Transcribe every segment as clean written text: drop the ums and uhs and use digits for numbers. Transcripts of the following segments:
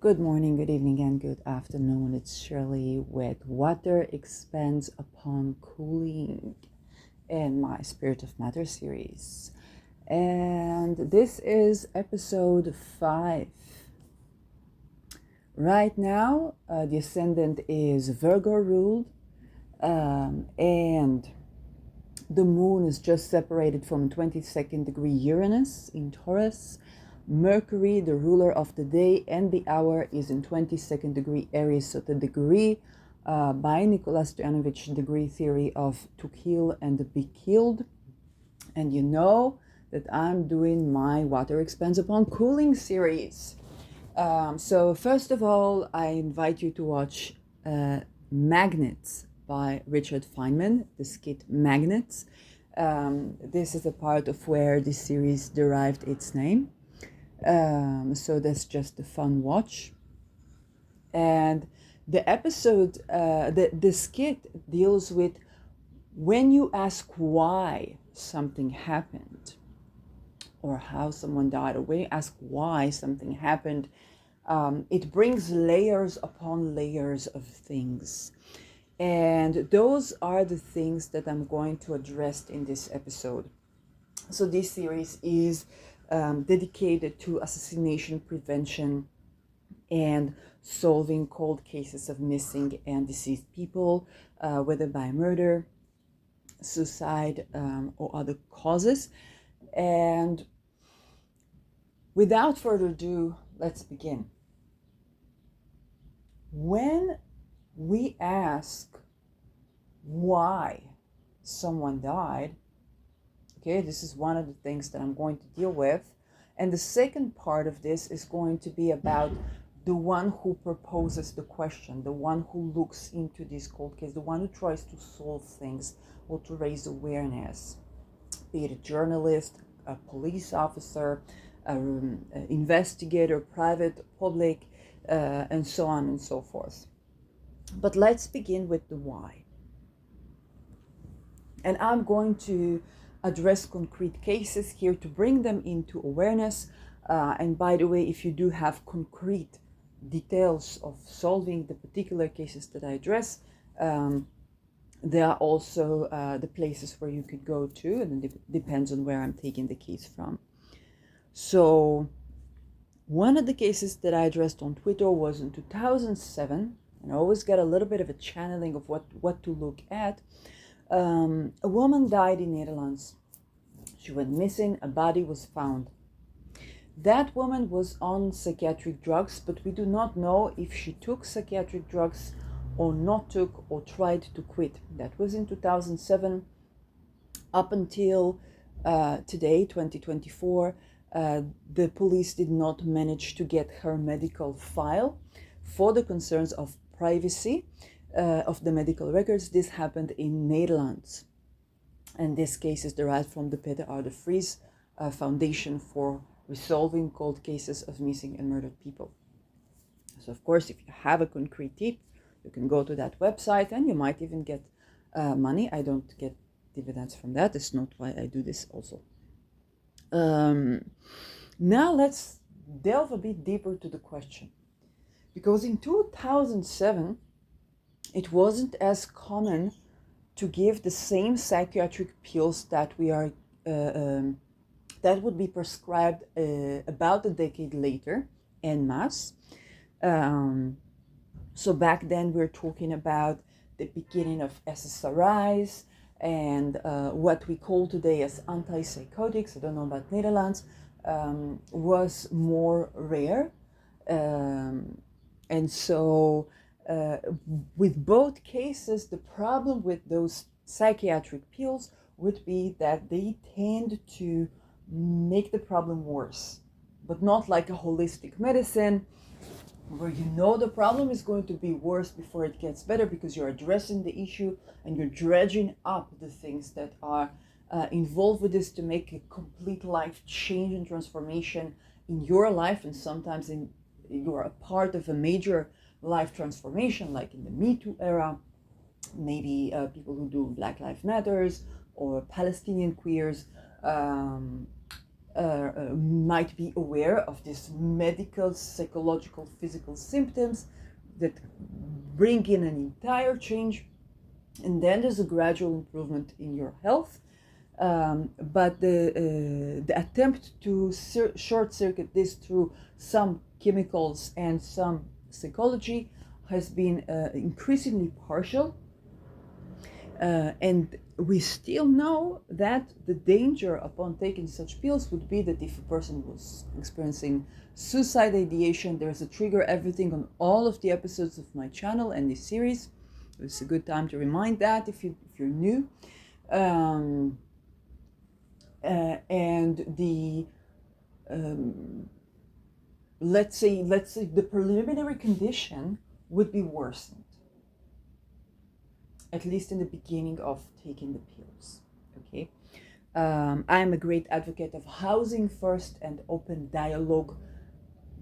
Good morning, good evening, and good afternoon. It's Shirley with Water Expands Upon Cooling in my Spirit of Matter series. And this is episode 5. Right now, the ascendant is Virgo ruled, and the moon is just separated from 22nd degree Uranus in Taurus. Mercury, the ruler of the day and the hour, is in 22nd degree Aries. So the degree by Nicholas Stoyanovich, degree theory of to kill and be killed. And you know that I'm doing my Water Expands Upon Cooling series. So first of all, I invite you to watch Magnets by Richard Feynman, the skit Magnets. This is a part of where this series derived its name. So that's just a fun watch. And the episode, the skit deals with when you ask why something happened or how someone died, or when you ask why something happened, it brings layers upon layers of things. And those are the things that I'm going to address in this episode. So this series is dedicated to assassination prevention and solving cold cases of missing and deceased people, whether by murder, suicide, or other causes. And without further ado, let's begin. When we ask why someone died, okay, this is one of the things that I'm going to deal with. And the second part of this is going to be about the one who proposes the question, the one who looks into this cold case, the one who tries to solve things or to raise awareness, be it a journalist, a police officer, an investigator, private, public, and so on and so forth. But let's begin with the why. And I'm going to address concrete cases here to bring them into awareness. And by the way, if you do have concrete details of solving the particular cases that I address, there are also the places where you could go to, and it depends on where I'm taking the case from. So one of the cases that I addressed on Twitter was in 2007, and I always get a little bit of a channeling of what to look at. A woman died in Netherlands. She went missing, a body was found. That woman was on psychiatric drugs, but we do not know if she took psychiatric drugs or not took or tried to quit. That was in 2007. Up until today, 2024, the police did not manage to get her medical file for the concerns of privacy of the medical records. This happened in Netherlands. And this case is derived from the Peter R. de Vries Foundation for Resolving Cold Cases of Missing and Murdered People. So of course, if you have a concrete tip, you can go to that website and you might even get money. I don't get dividends from that. It's not why I do this also. Now let's delve a bit deeper to the question. Because in 2007, it wasn't as common to give the same psychiatric pills that we are that would be prescribed about a decade later en masse. So back then we're talking about the beginning of SSRIs and what we call today as antipsychotics, I don't know about Netherlands, was more rare. And so with both cases, the problem with those psychiatric pills would be that they tend to make the problem worse, but not like a holistic medicine where you know the problem is going to be worse before it gets better because you're addressing the issue and you're dredging up the things that are involved with this to make a complete life change and transformation in your life. And sometimes you're a part of a major life transformation, like in the Me Too era, maybe people who do Black Lives Matters or Palestinian queers, might be aware of these medical, psychological, physical symptoms that bring in an entire change, and then there's a gradual improvement in your health. But the attempt to short circuit this through some chemicals and some psychology has been increasingly partial. And we still know that the danger upon taking such pills would be that if a person was experiencing suicide ideation, there's a trigger everything on all of the episodes of my channel and this series. It's a good time to remind that if you're new. And the let's say the preliminary condition would be worsened, at least in the beginning of taking the pills. Okay, I am a great advocate of housing first and open dialogue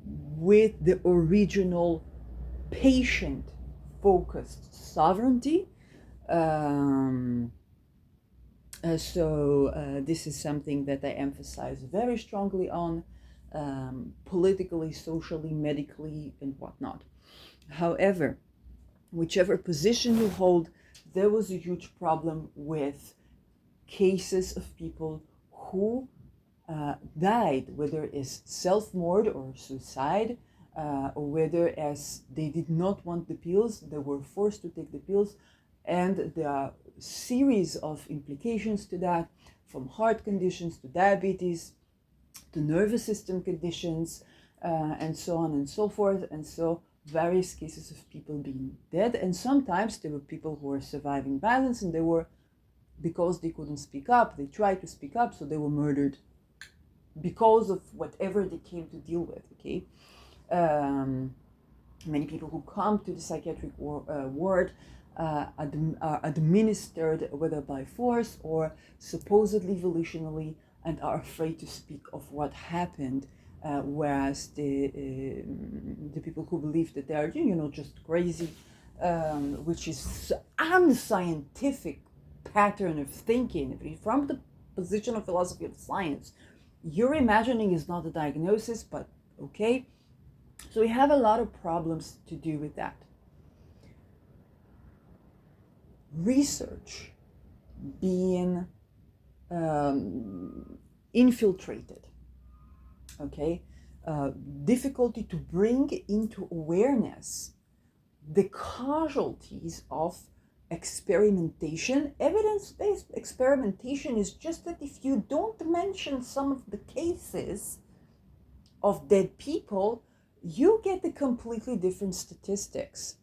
with the original patient-focused sovereignty. So this is something that I emphasize very strongly on, politically, socially, medically, and whatnot. However, whichever position you hold, there was a huge problem with cases of people who died, whether it's self-mord or suicide, or whether as they did not want the pills, they were forced to take the pills, and there are a series of implications to that, from heart conditions to diabetes to nervous system conditions, and so on and so forth. And so various cases of people being dead, and sometimes there were people who were surviving violence, and they were, because they couldn't speak up, they tried to speak up, so they were murdered because of whatever they came to deal with. Okay, many people who come to the psychiatric ward are administered whether by force or supposedly volitionally, and are afraid to speak of what happened, whereas the people who believe that they are, just crazy, which is unscientific pattern of thinking. From the position of philosophy of science, your imagining is not a diagnosis, but okay. So we have a lot of problems to do with that. Research being infiltrated, okay, difficulty to bring into awareness the casualties of experimentation. Evidence-based experimentation is just that if you don't mention some of the cases of dead people, you get a completely different statistics.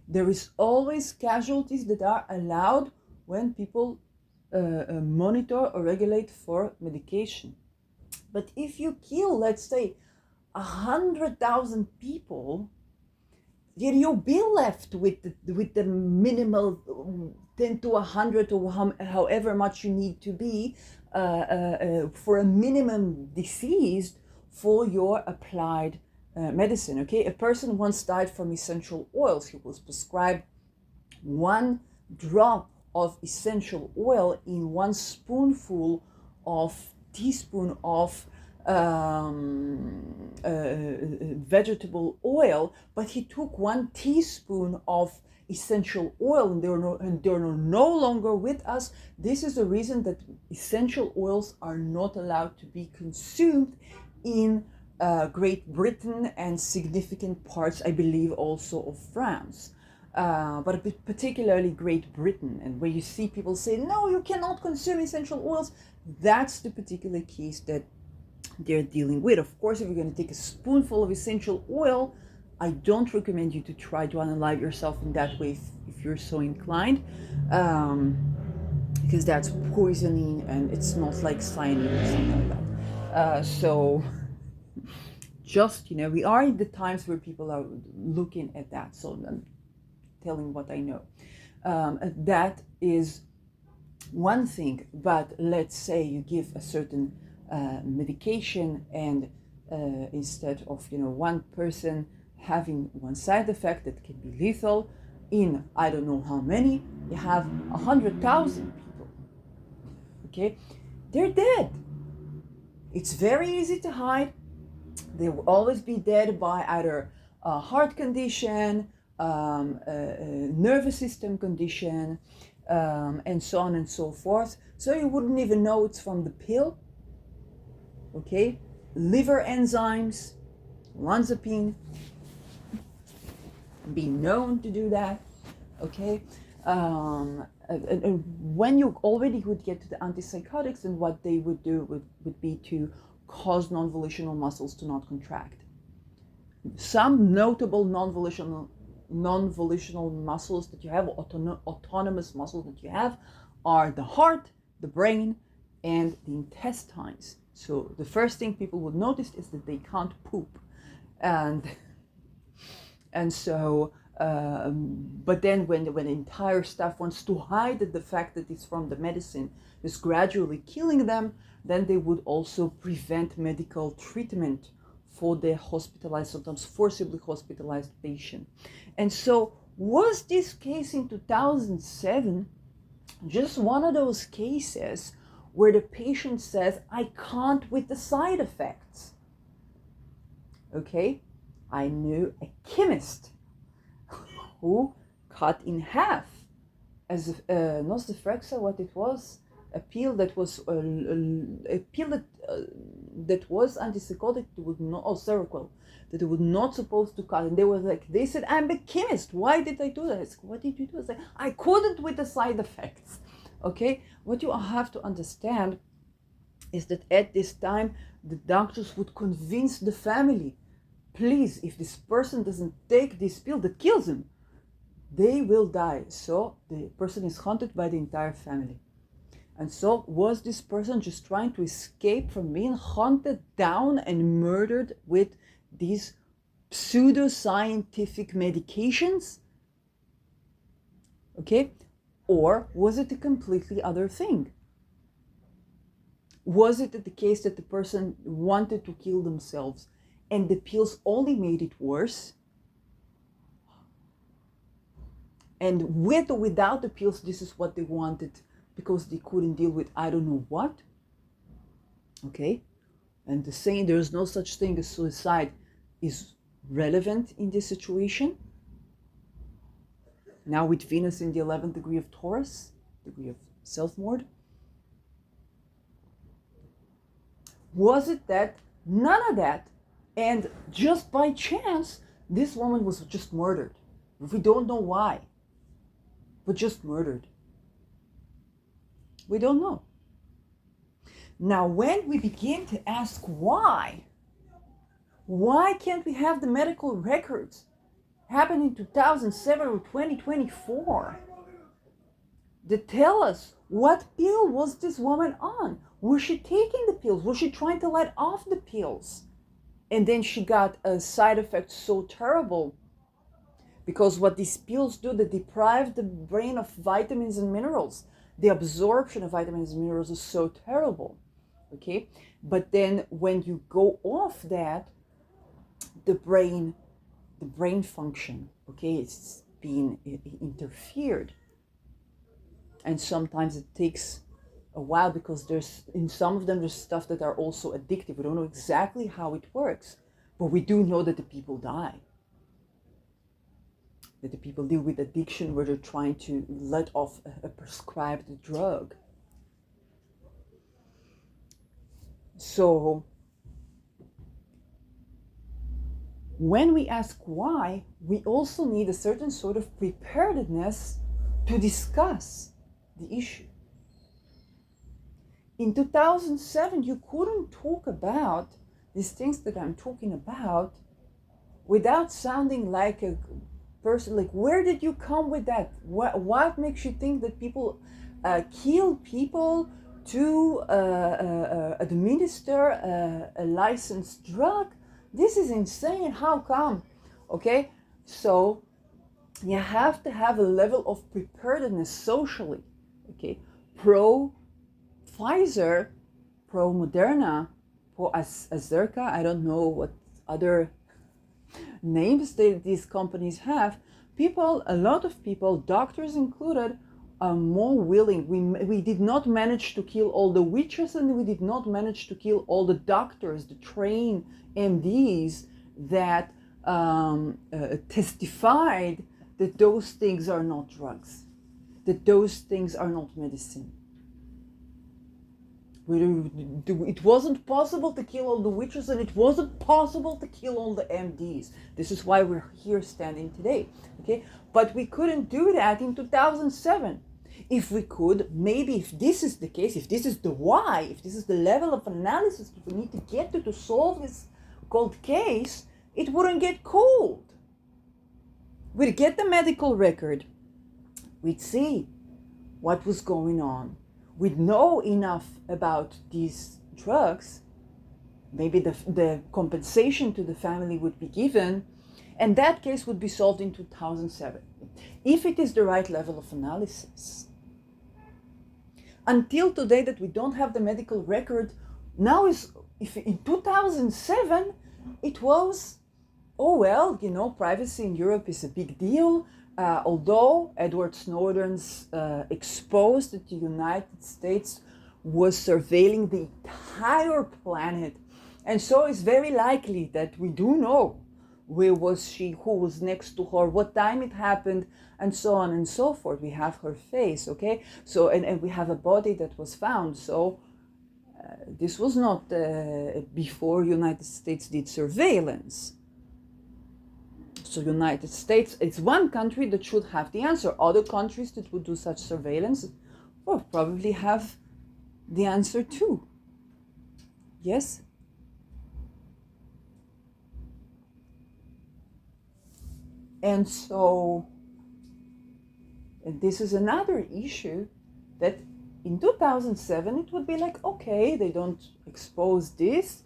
There is always casualties that are allowed when people monitor or regulate for medication. But if you kill, let's say, 100,000 people, then you'll be left with the minimal 10 to 100 or however much you need to be for a minimum disease for your applied medicine. Okay, a person once died from essential oils. He was prescribed 1 drop of essential oil in 1 teaspoon of vegetable oil, but he took 1 teaspoon of essential oil, and they're no longer with us. This is the reason that essential oils are not allowed to be consumed in Great Britain and significant parts, I believe, also of France. But particularly Great Britain, and where you see people say, no, you cannot consume essential oils, that's the particular case that they're dealing with. Of course, if you're going to take a spoonful of essential oil, I don't recommend you to try to unalive yourself in that way if you're so inclined, because that's poisoning, and it's not like cyanide or something like that. So just, we are in the times where people are looking at that, so I'm telling what I know. That is one thing, but let's say you give a certain medication, and instead of one person having one side effect that can be lethal, in I don't know how many, you have 100,000 people. Okay, they're dead. It's very easy to hide. They will always be dead by either a heart condition, a nervous system condition, and so on and so forth. So you wouldn't even know it's from the pill. Okay, liver enzymes, olanzapine, be known to do that. Okay, and when you already would get to the antipsychotics, and what they would do would be to cause non-volitional muscles to not contract. Some notable non-volitional muscles that you have, autonomous muscles that you have, are the heart, the brain, and the intestines. So the first thing people would notice is that they can't poop, and so. But then when the entire staff wants to hide the fact that it's from the medicine, is gradually killing them, then they would also prevent medical treatment for the hospitalized, sometimes forcibly hospitalized patient. And so was this case in 2007 just one of those cases where the patient says, I can't with the side effects? Okay, I knew a chemist who cut in half as not Nosifrexa, what it was, a pill that was that was antipsychotic, that was not, Seroquel, that it was not supposed to cut. And they were like, they said, I'm a chemist, why did I do that? I said, what did you do? I said, I couldn't with the side effects. Okay, what you have to understand is that at this time the doctors would convince the family, please, if this person doesn't take this pill that kills him, they will die. So the person is haunted by the entire family. And so was this person just trying to escape from being hunted down and murdered with these pseudo-scientific medications? Okay? Or was it a completely other thing? Was it the case that the person wanted to kill themselves and the pills only made it worse? And with or without the pills, this is what they wanted because they couldn't deal with I don't know what. Okay? And the saying there is no such thing as suicide is relevant in this situation. Now with Venus in the 11th degree of Taurus, degree of self-mord. Was it that? None of that. And just by chance, this woman was just murdered. We don't know why, but just murdered. We don't know. Now, when we begin to ask why can't we have the medical records happen in 2007 or 2024 that tell us what pill was this woman on? Was she taking the pills? Was she trying to let off the pills? And then she got a side effect so terrible because what these pills do, they deprive the brain of vitamins and minerals. The absorption of vitamins and minerals is so terrible, okay? But then when you go off that, the brain function, okay, it's being interfered. And sometimes it takes a while because there's, in some of them, there's stuff that are also addictive. We don't know exactly how it works, but we do know that the people die. That the people deal with addiction where they're trying to let off a prescribed drug. So when we ask why, we also need a certain sort of preparedness to discuss the issue. In 2007, you couldn't talk about these things that I'm talking about without sounding like a person, like, where did you come with that? What makes you think that people kill people to administer a licensed drug? This is insane. How come? Okay, so you have to have a level of preparedness socially. Okay, pro Pfizer, pro Moderna, pro Azerca, I don't know what other names these companies have. People, a lot of people, doctors included, more willing. We did not manage to kill all the witches, and we did not manage to kill all the doctors, the trained MDs that testified that those things are not drugs, that those things are not medicine. It wasn't possible to kill all the witches, and it wasn't possible to kill all the MDs. This is why we're here standing today, okay? But we couldn't do that in 2007. If we could, maybe if this is the case, if this is the why, if this is the level of analysis that we need to get to solve this cold case, it wouldn't get cold. We'd get the medical record. We'd see what was going on. We'd know enough about these drugs. Maybe the compensation to the family would be given, and that case would be solved in 2007, if it is the right level of analysis. Until today that we don't have the medical record, now is, if in 2007, it was, oh well, you know, privacy in Europe is a big deal. Although Edward Snowden's exposed that the United States was surveilling the entire planet. And so it's very likely that we do know where was she, who was next to her, what time it happened, and so on and so forth. We have her face, okay? So, and we have a body that was found. So this was not before United States did surveillance. So United States, it's one country that should have the answer. Other countries that would do such surveillance, well, probably have the answer too. Yes? And so, and this is another issue that in 2007, it would be like, okay, they don't expose this.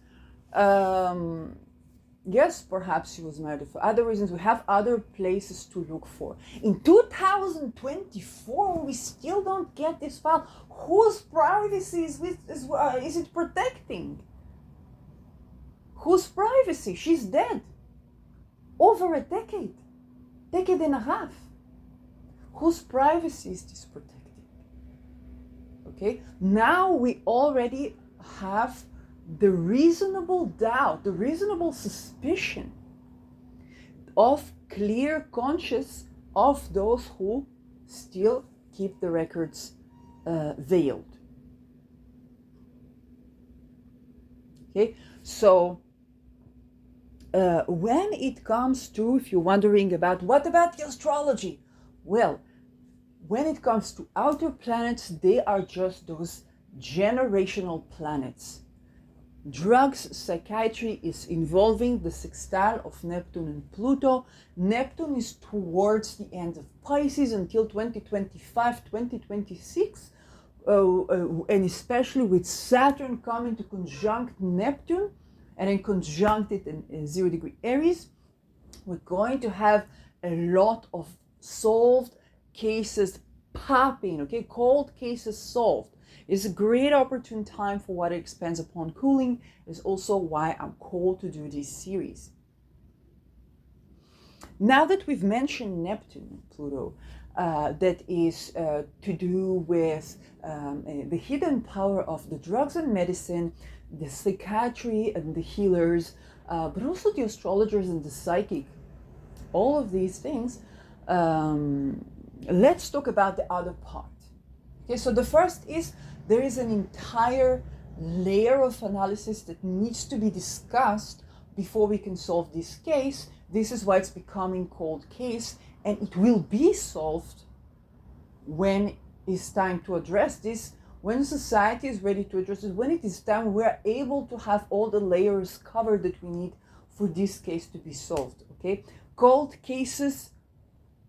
Yes, perhaps she was murdered for other reasons. We have other places to look for. In 2024, we still don't get this file. Whose privacy is it protecting? Whose privacy? She's dead. Over a decade and a half. Whose privacy is this protecting? Okay, now we already have the reasonable doubt, the reasonable suspicion of clear conscience of those who still keep the records veiled. Okay, so when it comes to, if you're wondering about what about the astrology, well, when it comes to outer planets, they are just those generational planets. Drugs, psychiatry is involving the sextile of Neptune and Pluto. Neptune is towards the end of Pisces until 2025, 2026, and especially with Saturn coming to conjunct Neptune and then conjunct it in 0 degree Aries, we're going to have a lot of solved cases popping, okay, cold cases solved. It's a great opportune time for what expands upon cooling. Is also why I'm called to do this series. Now that we've mentioned Neptune and Pluto, that is to do with the hidden power of the drugs and medicine, the psychiatry and the healers, but also the astrologers and the psychic, all of these things, let's talk about the other part. Okay, so the first is there is an entire layer of analysis that needs to be discussed before we can solve this case. This is why it's becoming cold case, and it will be solved when it's time to address this, when society is ready to address it, when it is time we're able to have all the layers covered that we need for this case to be solved. Okay, cold cases,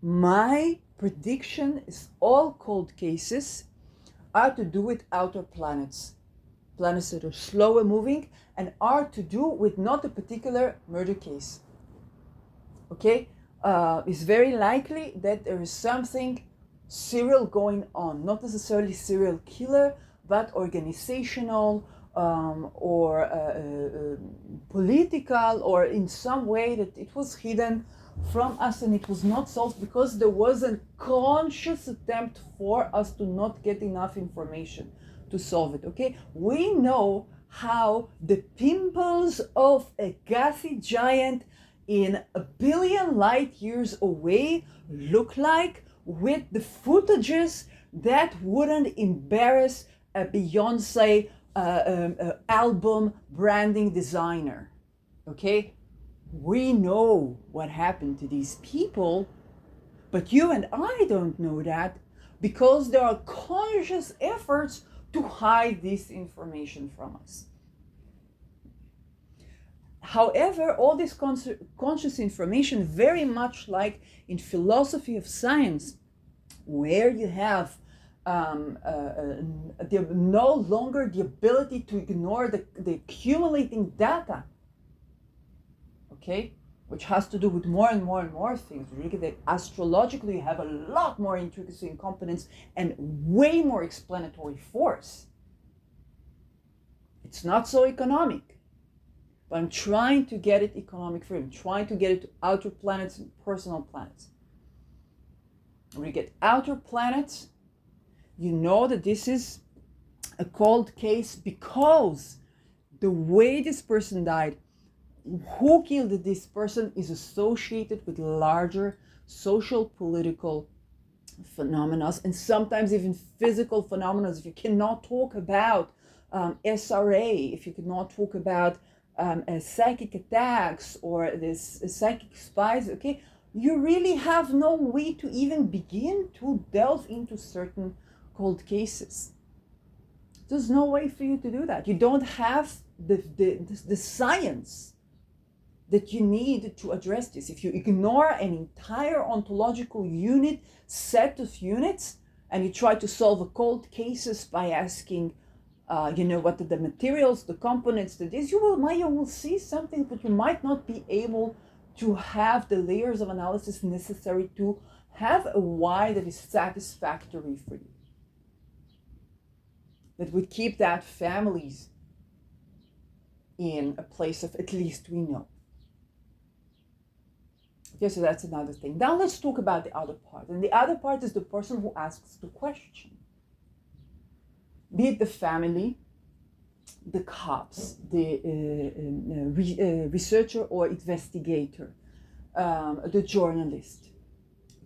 my prediction is all cold cases are to do with outer planets, planets that are slower moving, and are to do with not a particular murder case. Okay, it's very likely that there is something serial going on, not necessarily serial killer, but organizational or political, or in some way that it was hidden from us, and it was not solved because there was a conscious attempt for us to not get enough information to solve it. Okay, we know how the pimples of a gassy giant in a billion light years away look like, with the footages that wouldn't embarrass a Beyonce album branding designer. Okay, we know what happened to these people, but you and I don't know that because there are conscious efforts to hide this information from us. However, all this conscious information, very much like in philosophy of science, where you have no longer the ability to ignore the accumulating data, okay, which has to do with more and more and more things. Really, that astrologically, you have a lot more intricacy and competence and way more explanatory force. It's not so economic, but I'm trying to get it economic for you. I'm trying to get it to outer planets and personal planets. When you get outer planets, you know that this is a cold case because the way this person died, who killed this person, is associated with larger social, political phenomena, and sometimes even physical phenomena. If you cannot talk about SRA, if you cannot talk about psychic attacks or this psychic spies, okay, you really have no way to even begin to delve into certain cold cases. There's no way for you to do that. You don't have the science that you need to address this. If you ignore an entire ontological unit, set of units, and you try to solve a cold cases by asking, what are the materials, the components, you will see something, but you might not be able to have the layers of analysis necessary to have a why that is satisfactory for you, that would keep that families in a place of at least we know. Okay, so that's another thing. Now let's talk about the other part. And the other part is the person who asks the question. Be it the family, the cops, the researcher or investigator, the journalist.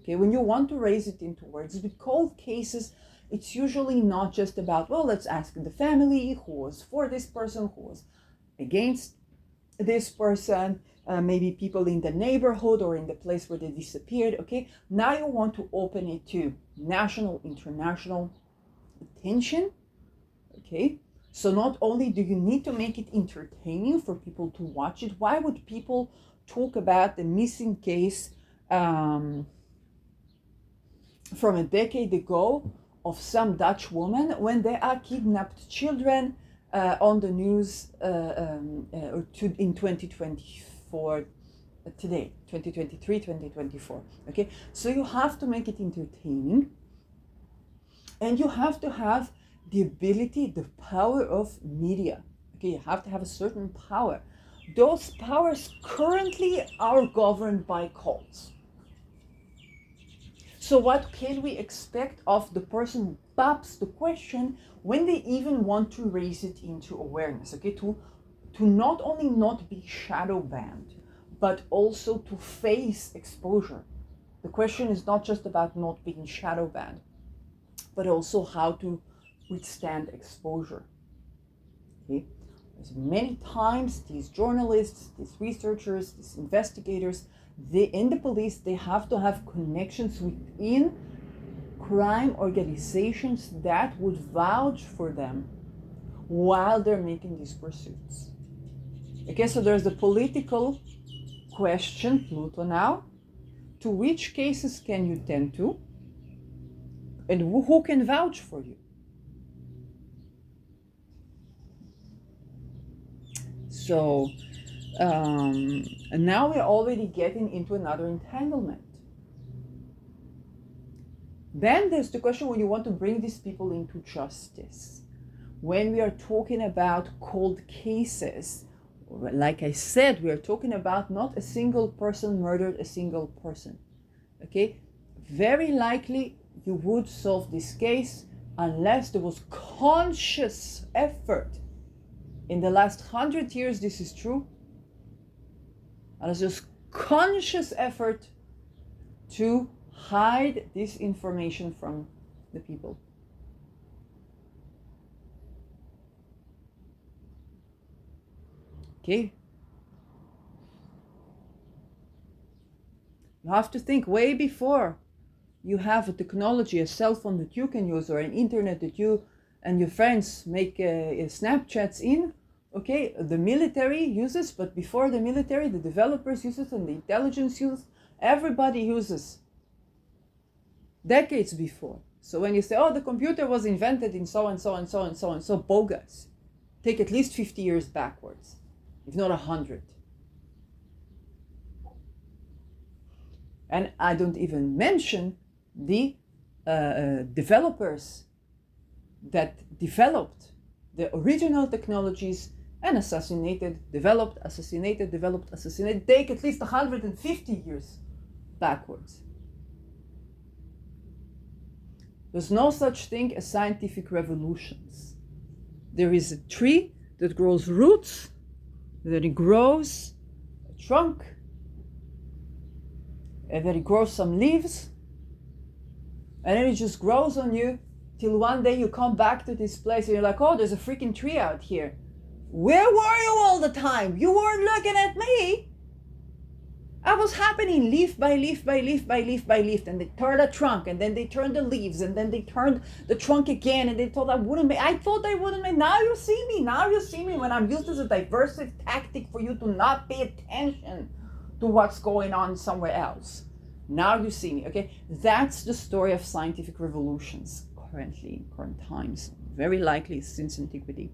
Okay, when you want to raise it into words, with cold cases, it's usually not just about, well, let's ask the family who was for this person, who was against this person, maybe people in the neighborhood or in the place where they disappeared. Okay, now you want to open it to national, international attention. Okay, so not only do you need to make it entertaining for people to watch it, why would people talk about the missing case from a decade ago of some Dutch woman when there are kidnapped children on the news in 2024, today, 2023, 2024. Okay, so you have to make it entertaining, and you have to have the ability, the power of media. Okay, you have to have a certain power. Those powers currently are governed by cults. So what can we expect of the person who pops the question when they even want to raise it into awareness? Okay, to not only not be shadow banned, but also to face exposure. The question is not just about not being shadow banned, but also how to withstand exposure. Okay, there's many times these journalists, these researchers, these investigators, in the police, they have to have connections within crime organizations that would vouch for them while they're making these pursuits. Okay, so there's the political question, Pluto now. To which cases can you tend to? And who can vouch for you? So, and now we're already getting into another entanglement. Then there's the question when you want to bring these people into justice. When we are talking about cold cases, Like I said, we are talking about not a single person murdered a single person. Okay? Very likely you would solve this case unless there was conscious effort. In the last 100 years, this is true. Unless there's conscious effort to hide this information from the people. Okay? You have to think way before you have a technology, a cell phone that you can use, or an internet that you and your friends make Snapchats in. Okay, the military uses, but before the military, the developers use it and the intelligence uses, everybody uses. Decades before. So when you say, oh, the computer was invented in so and so and so and so and so, bogus. Take at least 50 years backwards, if not 100. And I don't even mention the developers that developed the original technologies and developed, assassinated, take at least 150 years backwards. There's no such thing as scientific revolutions. There is a tree that grows roots, then it grows a trunk, and then it grows some leaves, and then it just grows on you till one day you come back to this place and you're like, oh, there's a freaking tree out here. Where were you all the time? You weren't looking at me. I was happening leaf by leaf by leaf by leaf by leaf, and they turned a trunk, and then they turned the leaves, and then they turned the trunk again, and they thought I wouldn't make. I thought I wouldn't make. Now you see me. Now you see me when I'm used as a diversive tactic for you to not pay attention to what's going on somewhere else. Now you see me. Okay, that's the story of scientific revolutions currently in current times, very likely since antiquity.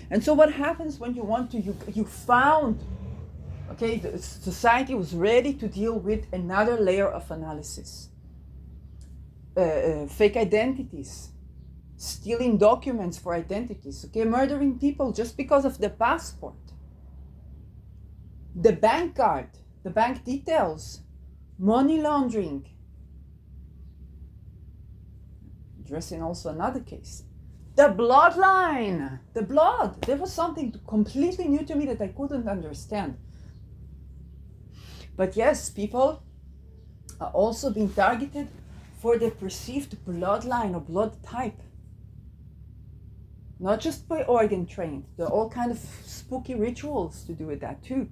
And so what happens when you want to? You found. Okay, the society was ready to deal with another layer of analysis. Fake identities, stealing documents for identities, okay, murdering people just because of the passport, the bank card, the bank details, money laundering. Addressing also another case. The bloodline, the blood. There was something completely new to me that I couldn't understand. But yes, people are also being targeted for their perceived bloodline or blood type. Not just by organ trained. There are all kinds of spooky rituals to do with that too.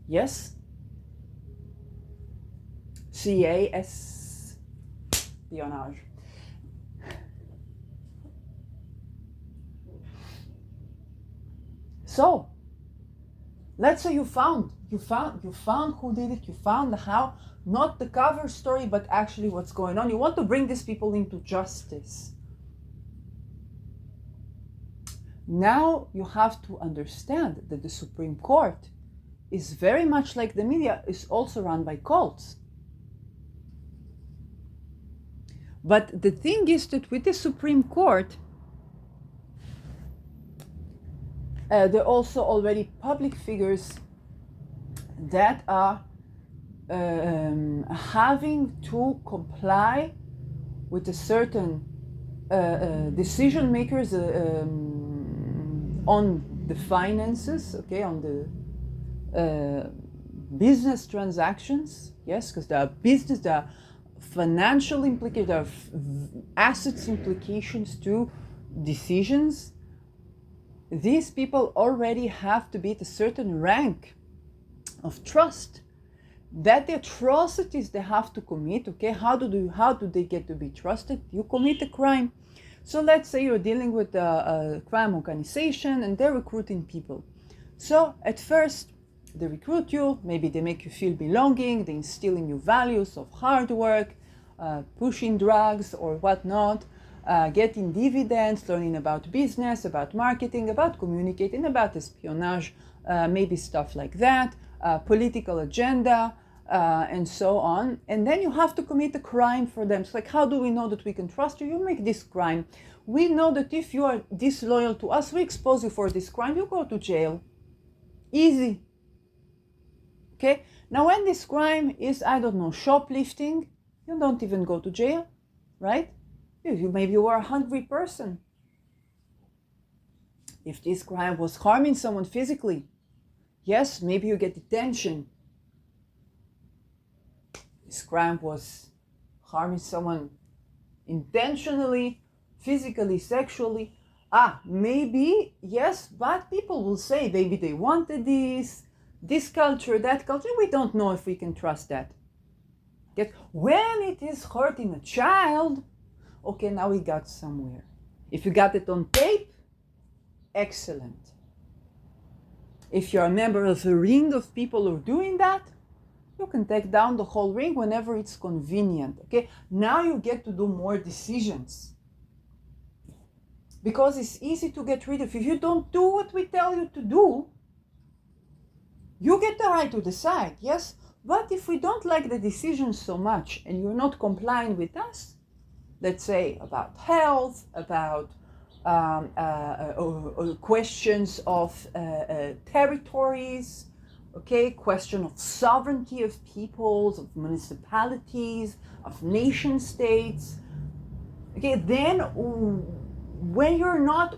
Yes? CIA espionage. So, let's say you found who did it, you found the how, not the cover story, but actually what's going on. You want to bring these people into justice. Now you have to understand that the Supreme Court is very much like the media, is also run by cults. But the thing is that with the Supreme Court, there are also already public figures that are having to comply with a certain decision makers on the finances, okay, on the business transactions, yes, because there are financial implications, there are assets implications to decisions. These people already have to be at a certain rank of trust that the atrocities they have to commit, okay, how do they get to be trusted? You commit a crime. So let's say you're dealing with a crime organization and they're recruiting people. So at first they recruit you, maybe they make you feel belonging, they instill in you values of hard work, pushing drugs or whatnot, getting dividends, learning about business, about marketing, about communicating, about espionage, maybe stuff like that, political agenda, and so on. And then you have to commit a crime for them. It's like, how do we know that we can trust you? You make this crime. We know that if you are disloyal to us, we expose you for this crime, you go to jail. Easy. Okay? Now, when this crime is, I don't know, shoplifting, you don't even go to jail, right? Maybe you are a hungry person. If this crime was harming someone physically, yes, maybe you get detention. This crime was harming someone intentionally, physically, sexually. Maybe, yes, but people will say maybe they wanted this culture, that culture. We don't know if we can trust that. Yet when it is hurting a child, okay, now we got somewhere. If you got it on tape, excellent. If you're a member of a ring of people who are doing that, you can take down the whole ring whenever it's convenient. Okay, now you get to do more decisions. Because it's easy to get rid of. If you don't do what we tell you to do, you get the right to decide, yes? But if we don't like the decision so much and you're not complying with us, let's say about health, about questions of territories, okay, question of sovereignty of peoples, of municipalities, of nation states, okay, then when you're not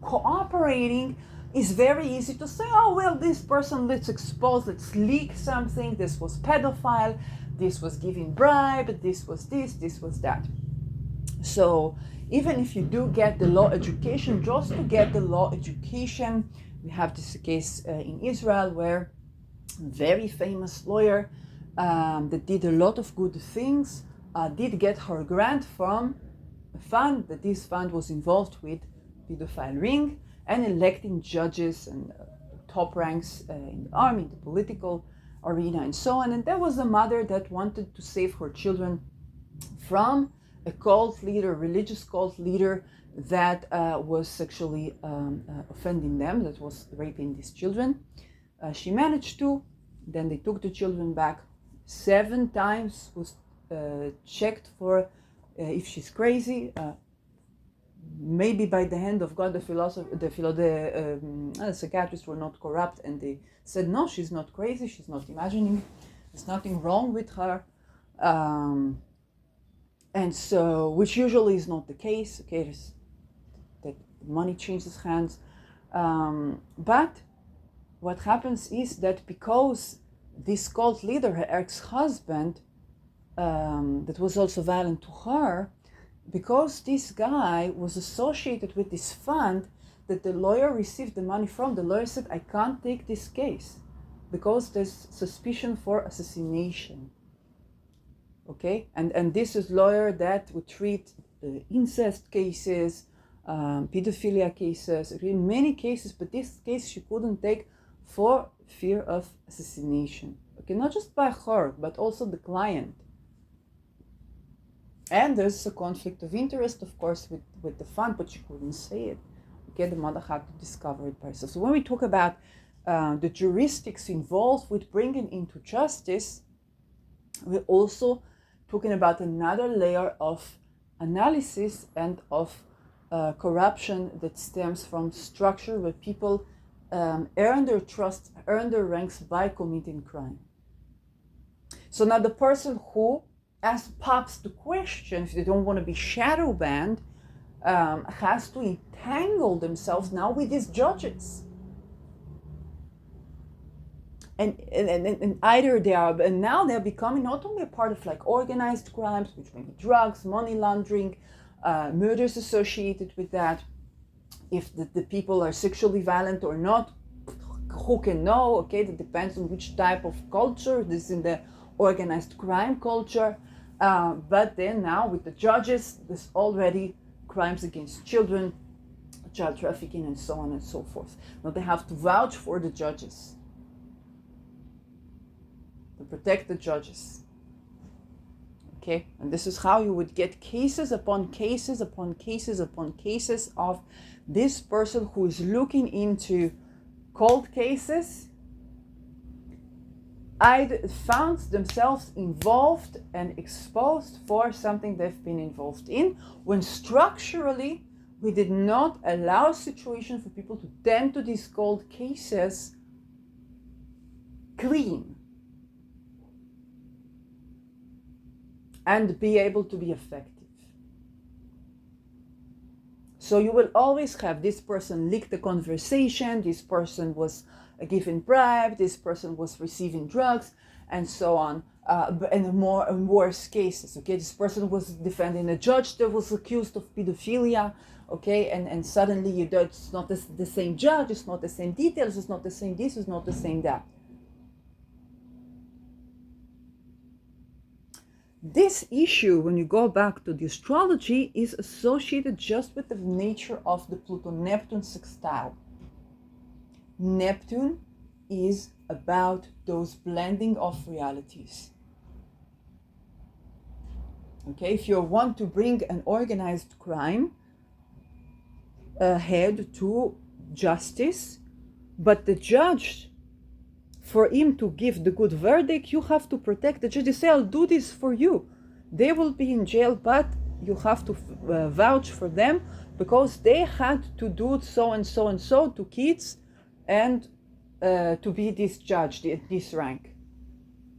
cooperating, it's very easy to say, oh, well, this person, let's expose, let's leak something, this was pedophile, this was giving bribe, this was that. So even if you do get the law education, just to get the law education, we have this case in Israel where a very famous lawyer that did a lot of good things did get her grant from a fund, that this fund was involved with pedophile ring and electing judges and top ranks in the army, the political arena and so on. And there was a mother that wanted to save her children from a cult leader, religious cult leader that was sexually offending them, that was raping these children. She managed to, then they took the children back 7 times, was checked for if she's crazy. Maybe by the hand of God, the psychiatrists were not corrupt, and they said, no, she's not crazy, she's not imagining, there's nothing wrong with her. And so, which usually is not the case, okay, that money changes hands. But what happens is that because this cult leader, her ex-husband, that was also violent to her, because this guy was associated with this fund that the lawyer received the money from, the lawyer said, I can't take this case because there's suspicion for assassination. Okay, and this is lawyer that would treat incest cases, pedophilia cases, in many cases, but this case she couldn't take for fear of assassination. Okay, not just by her, but also the client. And there's a conflict of interest, of course, with the fund, but she couldn't say it. Okay, the mother had to discover it by herself. So when we talk about the juristics involved with bringing into justice, we're also talking about another layer of analysis and of corruption that stems from structure where people earn their trust, earn their ranks by committing crime. So now the person who pops the question, if they don't want to be shadow banned, has to entangle themselves now with these judges. And either they are, and now they're becoming not only a part of like organized crimes, which may be drugs, money laundering, murders associated with that. If the people are sexually violent or not, who can know? Okay, that depends on which type of culture. This is in the organized crime culture. But then now with the judges, there's already crimes against children, child trafficking, and so on and so forth. Now they have to vouch for the judges, to protect the judges. Okay, and this is how you would get cases upon cases upon cases upon cases of this person who is looking into cold cases, found themselves involved and exposed for something they've been involved in, when structurally we did not allow a situation for people to tend to these cold cases clean and be able to be effective. So you will always have this person leak the conversation, this person was given bribe, this person was receiving drugs, and so on. And more and worse cases, okay? This person was defending a judge that was accused of pedophilia, okay? And suddenly it's not the same judge, it's not the same details, it's not the same this, it's not the same that. This issue, when you go back to the astrology, is associated just with the nature of the Pluto-Neptune sextile. Neptune is about those blending of realities. Okay, if you want to bring an organized crime ahead to justice, but the judge, for him to give the good verdict, you have to protect the judge. They say, I'll do this for you. They will be in jail, but you have to vouch for them because they had to do so and so and so to kids and to be this judge, this rank.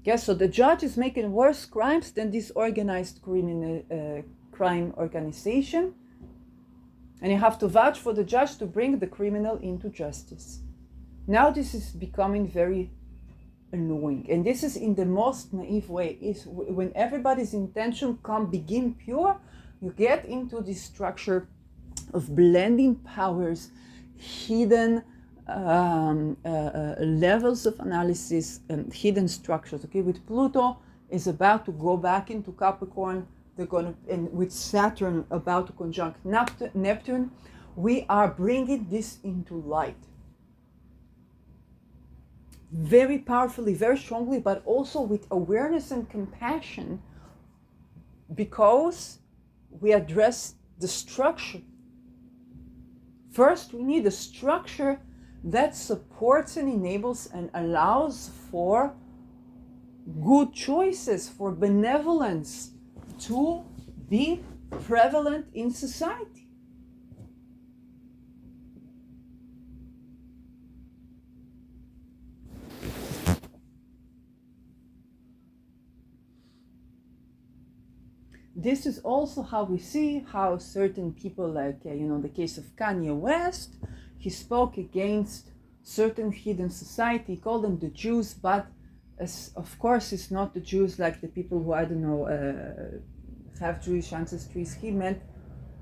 Yes, so the judge is making worse crimes than this organized crime organization. And you have to vouch for the judge to bring the criminal into justice. Now this is becoming very annoying, and this is in the most naive way. Is when everybody's intention begin pure, you get into this structure of blending powers, hidden levels of analysis, and hidden structures. Okay, with Pluto is about to go back into Capricorn. They're going to, and with Saturn about to conjunct Neptune, we are bringing this into light. Very powerfully, very strongly, but also with awareness and compassion, because we address the structure. First, we need a structure that supports and enables and allows for good choices, for benevolence to be prevalent in society. This is also how we see how certain people, like, the case of Kanye West, he spoke against certain hidden society, he called them the Jews, but of course it's not the Jews like the people who, have Jewish ancestries. He meant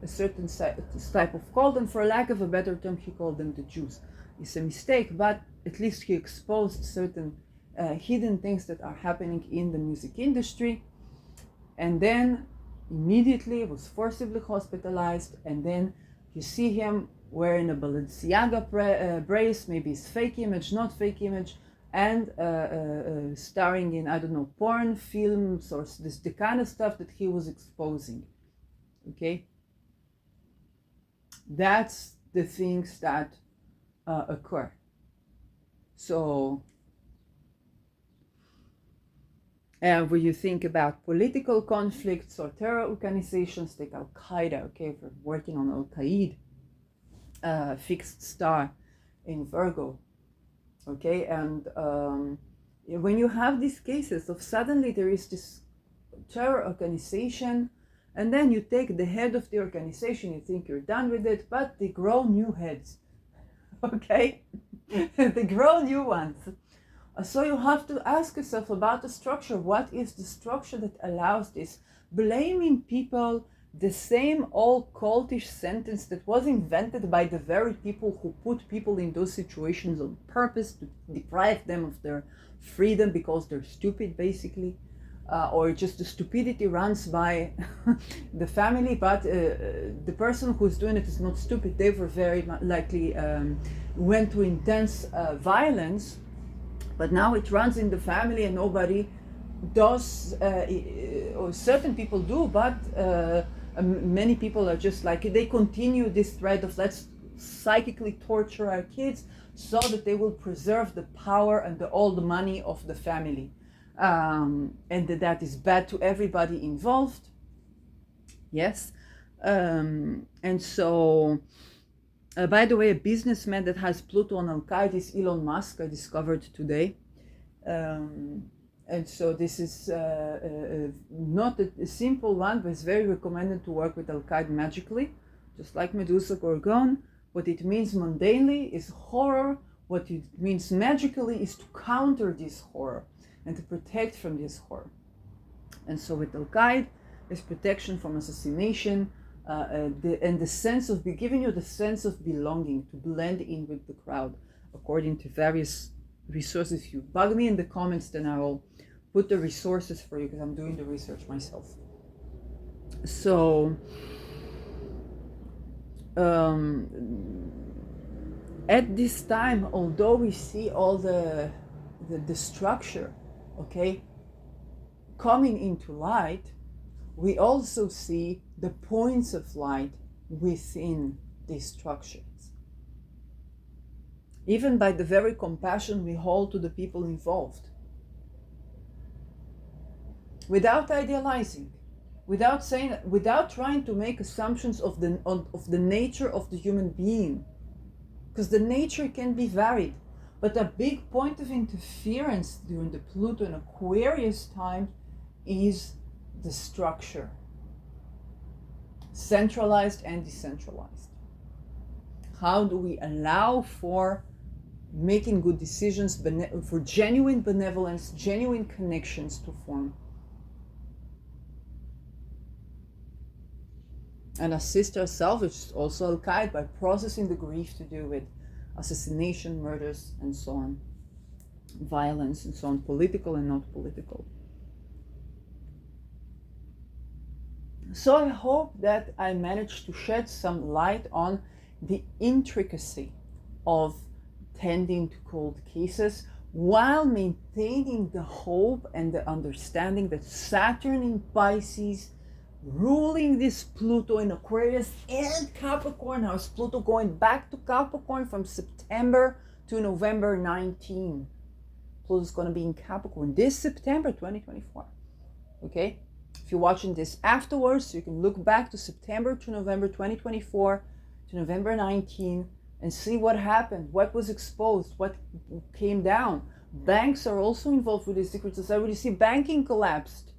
a certain type of cult, and for lack of a better term, he called them the Jews. It's a mistake, but at least he exposed certain hidden things that are happening in the music industry. And then immediately was forcibly hospitalized, and then you see him wearing a Balenciaga brace, maybe it's fake image, not fake image, and starring in, porn films or the kind of stuff that he was exposing. Okay? That's the things that occur. So, when you think about political conflicts or terror organizations, take Al-Qaeda, okay, we're working on Al-Qaeda, fixed star in Virgo, okay, and when you have these cases of suddenly there is this terror organization, and then you take the head of the organization, you think you're done with it, but they grow new heads, okay, they grow new ones. So you have to ask yourself about the structure. What is the structure that allows this? Blaming people, the same old cultish sentence that was invented by the very people who put people in those situations on purpose to deprive them of their freedom because they're stupid, basically, or just the stupidity runs by the family, but the person who's doing it is not stupid. They were very likely went to intense violence. But now it runs in the family and nobody does, or certain people do, but many people are just like, they continue this thread of let's psychically torture our kids so that they will preserve the power and all the money of the family. And that is bad to everybody involved. Yes. And so, by the way, a businessman that has Pluto on Al-Qaeda is Elon Musk, I discovered today. And so this is not a simple one, but it's very recommended to work with Al-Qaeda magically, just like Medusa Gorgon. What it means mundanely is horror. What it means magically is to counter this horror and to protect from this horror. And so with Al-Qaeda, is protection from assassination, and the sense of giving you the sense of belonging, to blend in with the crowd, according to various resources. If you bug me in the comments, then I will put the resources for you, because I'm doing the research myself. So at this time, although we see all the structure, okay, coming into light, we also see the points of light within these structures. Even by the very compassion we hold to the people involved. Without idealizing, without trying to make assumptions of the nature of the human being. Because the nature can be varied. But a big point of interference during the Pluto and Aquarius time is the structure, centralized and decentralized. How do we allow for making good decisions, for genuine benevolence, genuine connections to form, and assist ourselves, which is also Al-Qaeda, by processing the grief to do with assassination, murders, and so on, violence, and so on, political and not political. So I hope that I managed to shed some light on the intricacy of tending to cold cases, while maintaining the hope and the understanding that Saturn in Pisces, ruling this Pluto in Aquarius and Capricorn. Now is Pluto going back to Capricorn from September to November 19. Pluto's going to be in Capricorn this September 2024. Okay? If you're watching this afterwards, you can look back to September to November 2024 to November 19 and see what happened, what was exposed, what came down. Banks are also involved with the secret society. You see banking collapsed.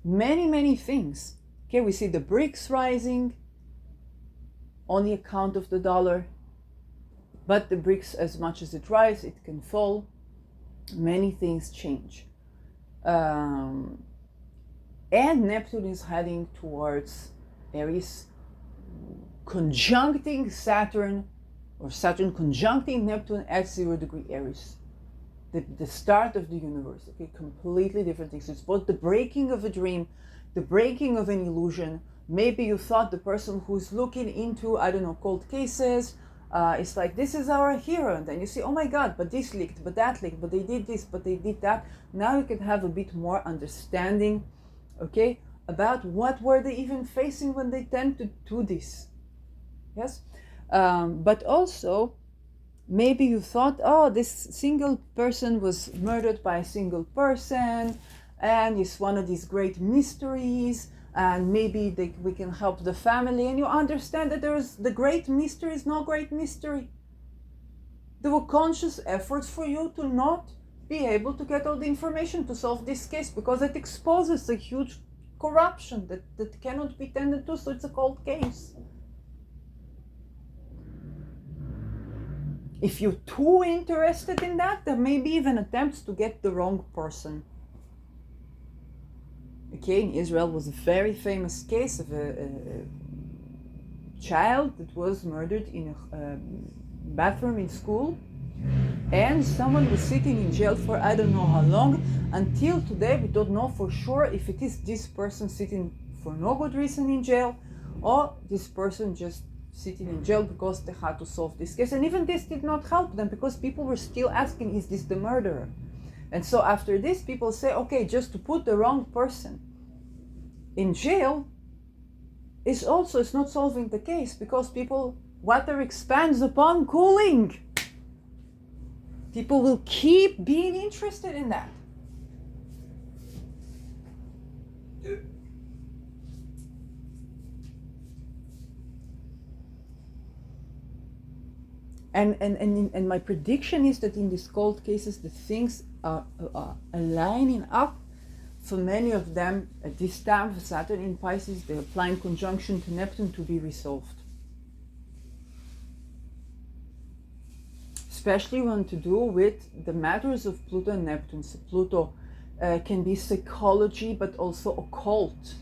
Many things. Okay, we see the BRICS rising on the account of the dollar. But the BRICS, as much as it rises, it can fall. Many things change. And Neptune is heading towards Aries, conjuncting Saturn, or Saturn conjuncting Neptune at 0 degree Aries. The start of the universe, okay, completely different things. It's both the breaking of a dream, the breaking of an illusion. Maybe you thought the person who's looking into, I don't know, cold cases, it's like, this is our hero. And then you see, oh my God, but this leaked, but that leaked, but they did this, but they did that. Now you can have a bit more understanding, okay, about what were they even facing when they tend to do this. Yes? But also, maybe you thought, oh, this single person was murdered by a single person, and it's one of these great mysteries, and maybe we can help the family. And you understand that the great mystery is no great mystery. There were conscious efforts for you to not be able to get all the information to solve this case, because it exposes a huge corruption that cannot be tended to, so it's a cold case. If you're too interested in that, there may be even attempts to get the wrong person. Okay, in Israel was a very famous case of a child that was murdered in a bathroom in school, and someone was sitting in jail for I don't know how long. Until today, we don't know for sure if it is this person sitting for no good reason in jail, or this person just sitting in jail because they had to solve this case. And even this did not help them, because people were still asking, is this the murderer? And so after this, people say, okay, just to put the wrong person in jail, it's not solving the case, because water expands upon cooling. People will keep being interested in that. And my prediction is that in these cold cases, the things are aligning up for many of them at this time. For Saturn in Pisces, they apply in conjunction to Neptune to be resolved. Especially when to do with the matters of Pluto and Neptune. So Pluto can be psychology, but also occult.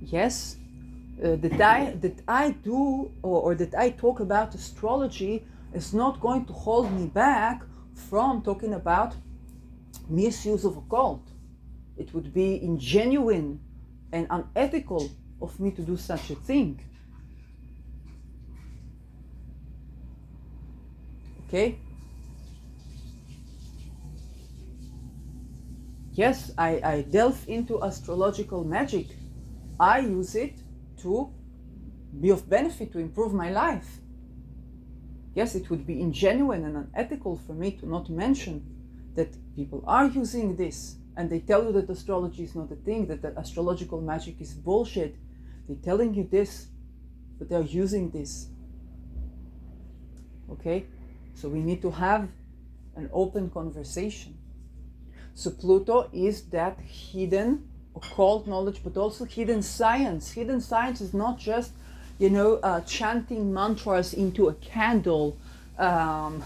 Yes, that I do or that I talk about astrology is not going to hold me back from talking about misuse of occult. It would be ingenuine and unethical of me to do such a thing. Okay? Yes, I delve into astrological magic. I use it to be of benefit, to improve my life. Yes, it would be ingenuine and unethical for me to not mention that people are using this, and they tell you that astrology is not a thing, that the astrological magic is bullshit. They're telling you this, but they're using this. Okay? So we need to have an open conversation. So Pluto is that hidden occult knowledge, but also hidden science. Hidden science is not just, chanting mantras into a candle and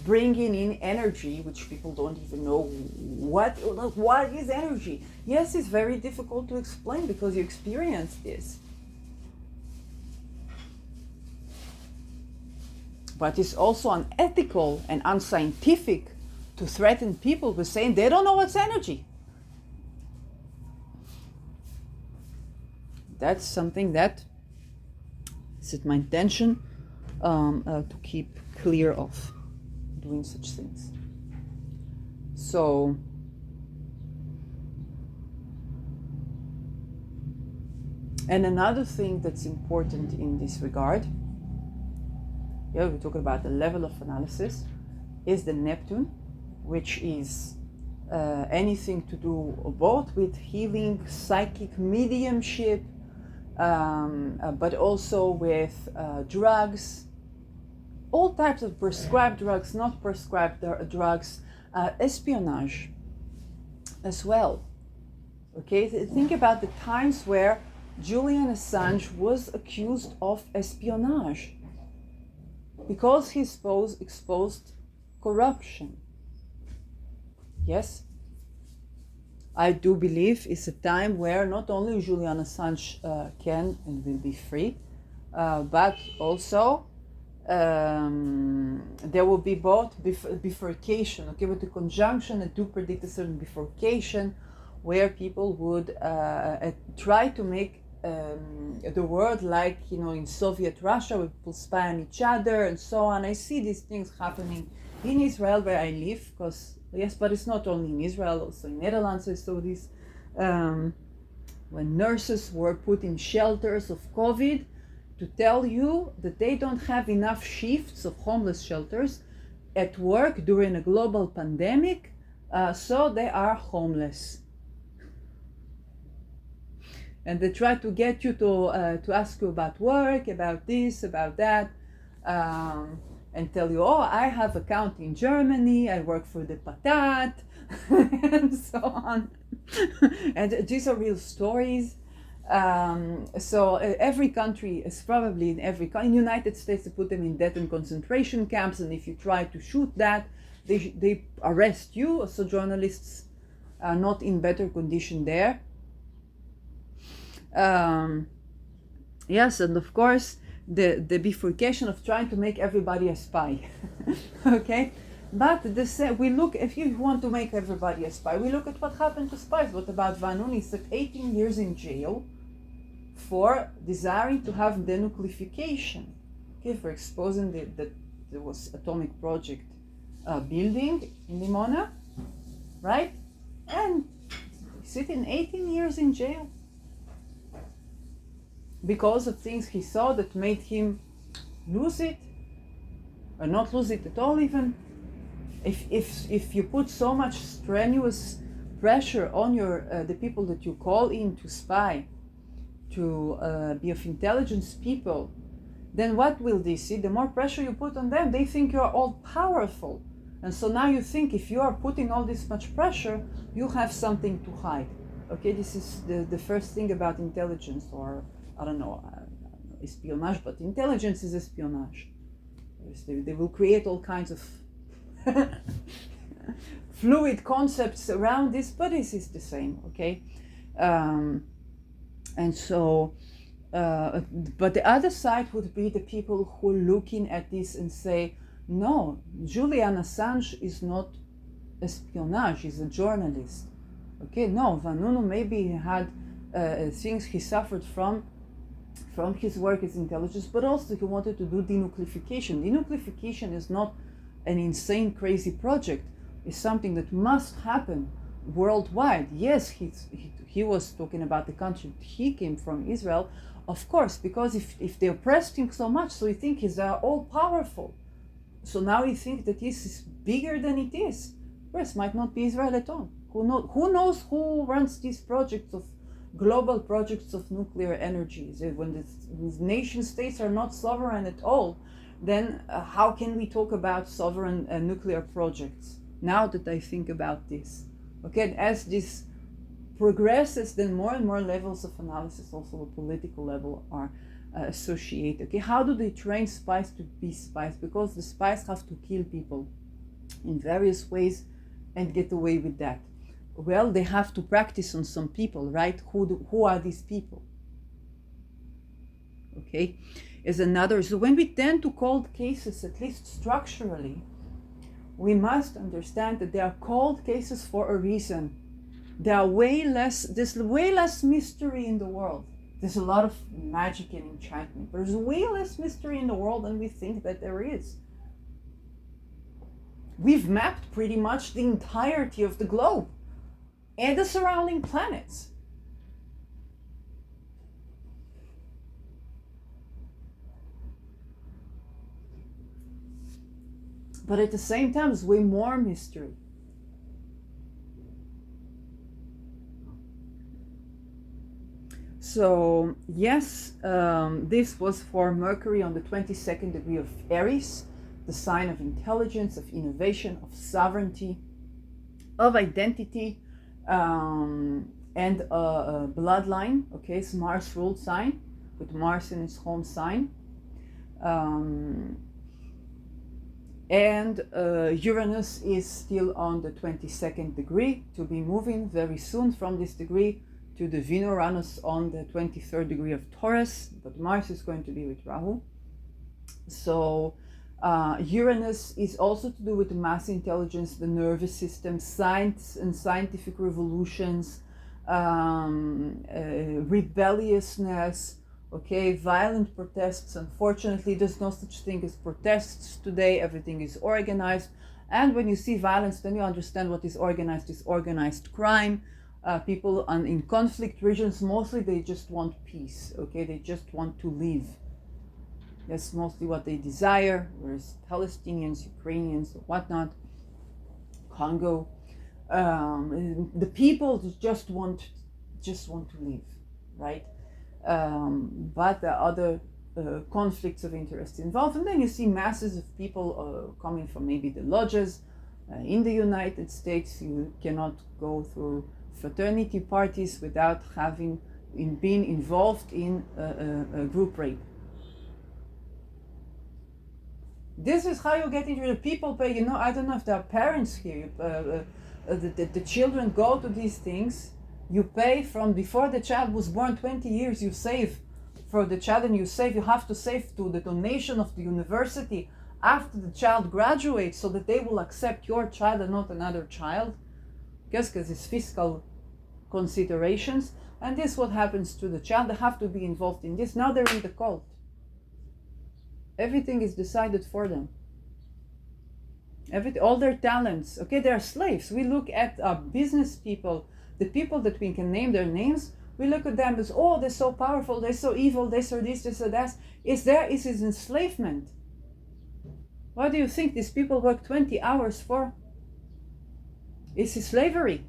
bringing in energy, which people don't even know what is energy. Yes, it's very difficult to explain because you experience this. But it's also unethical and unscientific to threaten people with saying they don't know what's energy. That's something that is my intention to keep clear of doing such things. So, and another thing that's important in this regard, we're talking about the level of analysis, is the Neptune, which is anything to do both with healing, psychic mediumship, but also with drugs, all types of prescribed drugs, not prescribed drugs, espionage as well. Okay, think about the times where Julian Assange was accused of espionage because he exposed corruption. Yes, I do believe it's a time where not only Julian Assange can and will be free, but also there will be both bifurcation, okay, with the conjunction. I do predict a certain bifurcation where people would try to make the world like, in Soviet Russia, where people spy on each other and so on. I see these things happening in Israel where I live, because yes, but it's not only in Israel, also in Netherlands. I saw this when nurses were put in shelters of COVID to tell you that they don't have enough shifts of homeless shelters at work during a global pandemic, so they are homeless. And they try to get you to ask you about work, about this, about that, and tell you, oh, I have account in Germany, I work for the Patat, and so on. And these are real stories. So every country is probably in the United States, they put them in death and concentration camps, and if you try to shoot that, they arrest you. So journalists are not in better condition there. Yes, and of course the bifurcation of trying to make everybody a spy. Okay, but we look, if you want to make everybody a spy, we look at what happened to spies. What about Van Oon? He spent 18 years in jail for desiring to have denuclearification, okay, for exposing that there was atomic project building in Limona, right? And sitting 18 years in jail. because of things he saw that made him lose it, or not lose it at all even. If you put so much strenuous pressure on the people that you call in to spy, to be of intelligence people, then what will they see? The more pressure you put on them, they think you are all powerful. And so now you think if you are putting all this much pressure, you have something to hide. Okay, this is the first thing about intelligence, or I don't know, espionage, but intelligence is espionage. They will create all kinds of fluid concepts around this, but this is the same, okay? And so, but the other side would be the people who are looking at this and say, no, Julian Assange is not espionage, he's a journalist. Okay, no, Vanunu maybe had things he suffered from his work as intelligence, but also he wanted to do denuclearification. Denuclearification is not an insane, crazy project. It's something that must happen worldwide. Yes, he was talking about the country he came from, Israel, of course, because if they oppressed him so much, so he thinks he's all powerful. So now he thinks that this is bigger than it is. Whereas might not be Israel at all. Who knows who runs these projects of global projects of nuclear energy? When these nation states are not sovereign at all, then how can we talk about sovereign nuclear projects? Now that I think about this, okay, as this progresses, then more and more levels of analysis, also the political level, are associated. Okay, how do they train spies to be spies? Because the spies have to kill people in various ways and get away with that. Well, they have to practice on some people, right? Who are these people? Okay, is another. So when we tend to cold cases, at least structurally, we must understand that they are cold cases for a reason. There's way less mystery in the world. There's a lot of magic and enchantment. There's way less mystery in the world than we think that there is. We've mapped pretty much the entirety of the globe and the surrounding planets. But at the same time, there's way more mystery. So yes, this was for Mercury on the 22nd degree of Aries, the sign of intelligence, of innovation, of sovereignty, of identity, and a bloodline. Okay, it's Mars ruled sign, with Mars in its home sign. And Uranus is still on the 22nd degree, to be moving very soon from this degree to the Venus on the 23rd degree of Taurus, but Mars is going to be with Rahu. So Uranus is also to do with the mass intelligence, the nervous system, science and scientific revolutions, rebelliousness, okay, violent protests. Unfortunately, there's no such thing as protests today. Everything is organized. And when you see violence, then you understand what is organized crime. People in conflict regions, mostly they just want peace, okay? They just want to live. That's mostly what they desire, whereas Palestinians, Ukrainians, whatnot, Congo, the people just want to live, right? But there are other conflicts of interest involved, and then you see masses of people coming from maybe the lodges. In the United States, you cannot go through fraternity parties without being involved in a group rape. This is how you get into the people pay. You know, I don't know if there are parents here. The children go to these things. You pay from before the child was born, 20 years you save for the child, and you have to save to the donation of the university after the child graduates, so that they will accept your child and not another child. Because it's fiscal considerations. And this is what happens to the child. They have to be involved in this. Now they're in the cult. Everything is decided for them. All their talents, okay, they are slaves. We look at business people, the people that we can name their names, We look at them as, oh, they're so powerful, they're so evil, this or this or that. Is his enslavement. What do you think these people work 20 hours for? Is it slavery?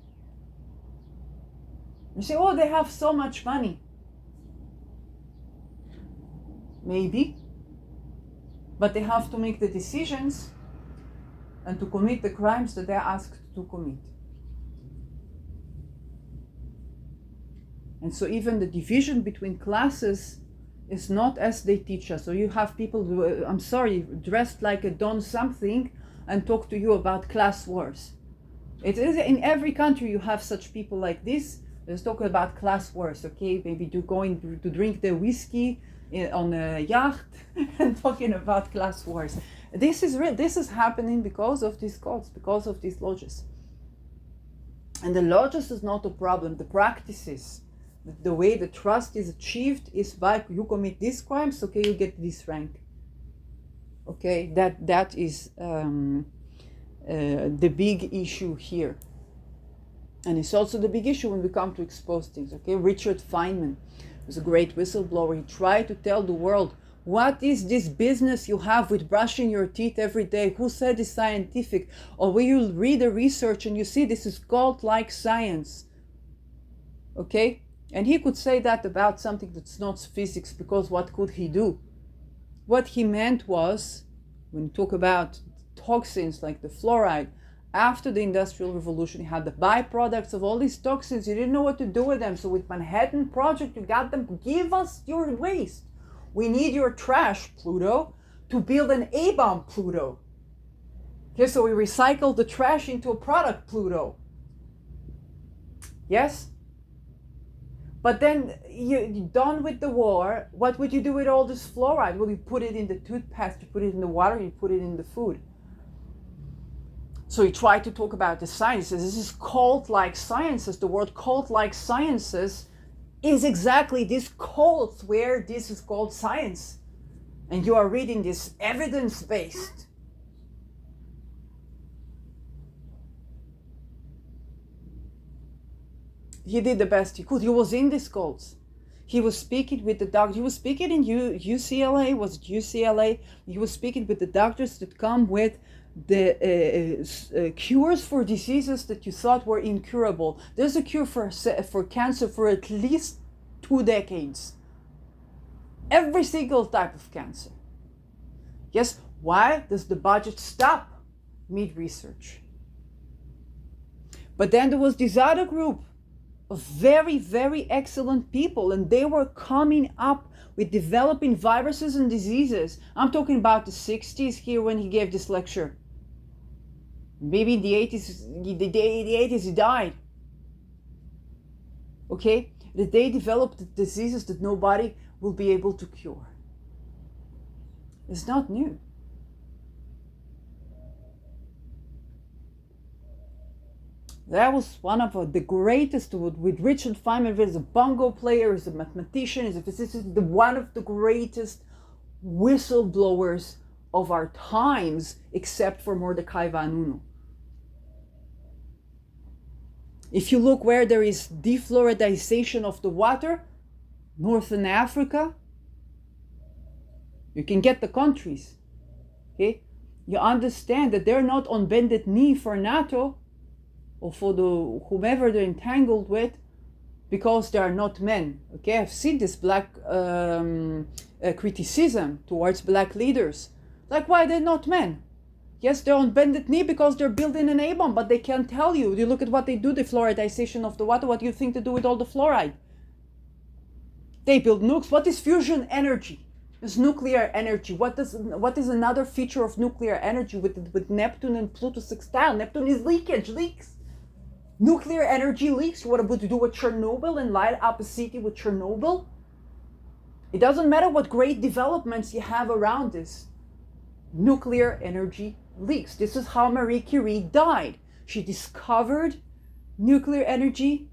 You say, oh, they have so much money. Maybe. But they have to make the decisions and to commit the crimes that they're asked to commit. And so even the division between classes is not as they teach us. So you have people, I'm sorry, dressed like a Don something and talk to you about class wars. It is in every country you have such people like this. Let's talk about class wars, okay? Maybe going to drink the whiskey on a yacht and talking about class wars. This is real. This is happening because of these cults, because of these lodges. And the lodges is not a problem. The practices, the way the trust is achieved is by you commit these crimes, okay, you get this rank. Okay, that is the big issue here. And it's also the big issue when we come to expose things, okay? Richard Feynman was a great whistleblower. He tried to tell the world, what is this business you have with brushing your teeth every day? Who said it's scientific? Or when you read the research and you see this is cult-like science, okay? And he could say that about something that's not physics, because what could he do? What he meant was, when you talk about toxins like the fluoride, after the Industrial Revolution, you had the byproducts of all these toxins. You didn't know what to do with them. So with Manhattan Project, you got them, give us your waste. We need your trash, Pluto, to build an A-bomb, Pluto. Okay, so we recycled the trash into a product, Pluto. Yes? But then you're done with the war. What would you do with all this fluoride? Well, you put it in the toothpaste, you put it in the water, you put it in the food. So he tried to talk about the sciences. This is cult-like sciences. The word cult-like sciences is exactly this cult where this is called science. And you are reading this evidence-based. He did the best he could. He was in these cults. He was speaking with the doctors. He was speaking in UCLA. Was it UCLA? He was speaking with the doctors that come with the cures for diseases that you thought were incurable. There's a cure for cancer for at least 2 decades. Every single type of cancer. Yes, why does the budget stop mid-research? But then there was this other group of very, very excellent people, and they were coming up with developing viruses and diseases. I'm talking about the 60s here when he gave this lecture. Maybe in the 80s he died. Okay? That they developed diseases that nobody will be able to cure. It's not new. That was one of the greatest, with Richard Feynman, as a bongo player, as a mathematician, as a physicist, one of the greatest whistleblowers of our times, except for Mordecai Vanunu. If you look where there is defluoridization of the water, Northern Africa, you can get the countries. Okay? You understand that they're not on bended knee for NATO or for whomever they're entangled with, because they are not men. Okay, I've seen this black criticism towards black leaders. Like, why they're not men? Yes, they're on bended knee because they're building an A-bomb, but they can't tell you. You look at what they do, the fluoridization of the water. What do you think they do with all the fluoride? They build nukes. What is fusion energy? It's nuclear energy. What is another feature of nuclear energy with Neptune and Pluto sextile? Neptune is leaks. Nuclear energy leaks. What about to do with Chernobyl and light up a city with Chernobyl? It doesn't matter what great developments you have around this. Nuclear energy leaks. This is how Marie Curie died. She discovered nuclear energy.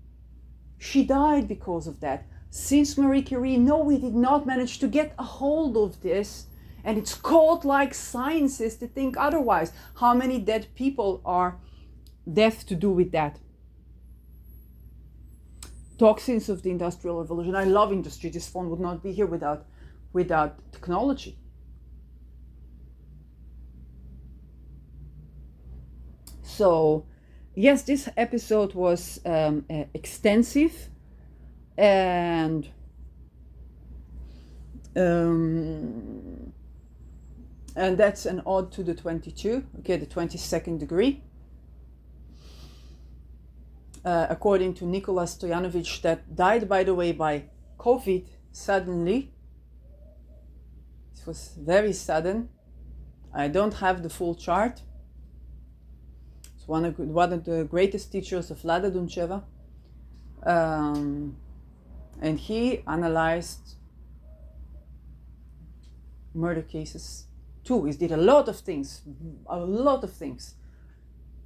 She died because of that. Since Marie Curie, no, we did not manage to get a hold of this. And it's cult-like sciences to think otherwise. How many dead people are death to do with that? toxins of the Industrial Revolution. I love industry. This phone would not be here without technology. So, yes, this episode was extensive, and that's an ode to the 22, okay, the 22nd degree. According to Nikola Stoyanovich, that died, by the way, by COVID suddenly. It was very sudden. I don't have the full chart. It's one of the greatest teachers of Vlada Duncheva. And he analyzed murder cases too. He did a lot of things.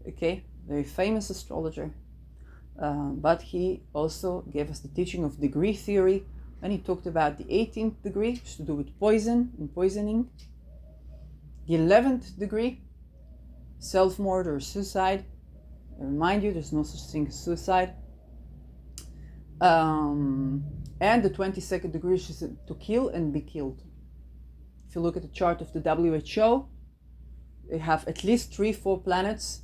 Okay, very famous astrologer. But he also gave us the teaching of degree theory, and he talked about the 18th degree, which is to do with poison and poisoning. The 11th degree, self-murder or suicide. I remind you, there's no such thing as suicide. And the 22nd degree is to kill and be killed. If you look at the chart of the WHO, they have at least 3-4 planets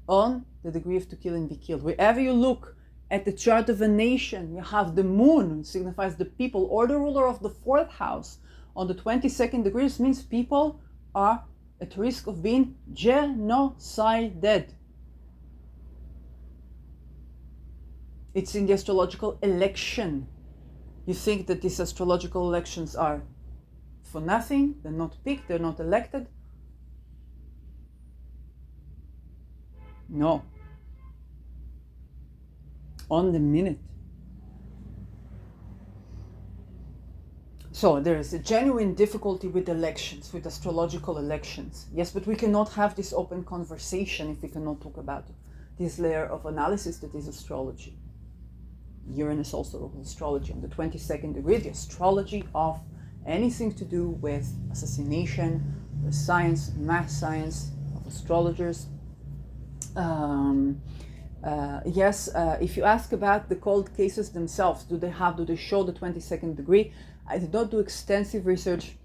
on the degree of to kill and be killed. Wherever you look at the chart of a nation, you have the moon, signifies the people, or the ruler of the 4th house on the 22nd degree. This means people are at risk of being genocided. It's in the astrological election. You think that these astrological elections are for nothing, they're not picked, they're not elected? No. On the minute. So there is a genuine difficulty with elections, with astrological elections. Yes, but we cannot have this open conversation if we cannot talk about this layer of analysis that is astrology. Uranus also astrology on the 22nd degree, the astrology of anything to do with assassination, the science, math science of astrologers. If you ask about the cold cases themselves, do they show the 22nd degree? I did not do extensive research.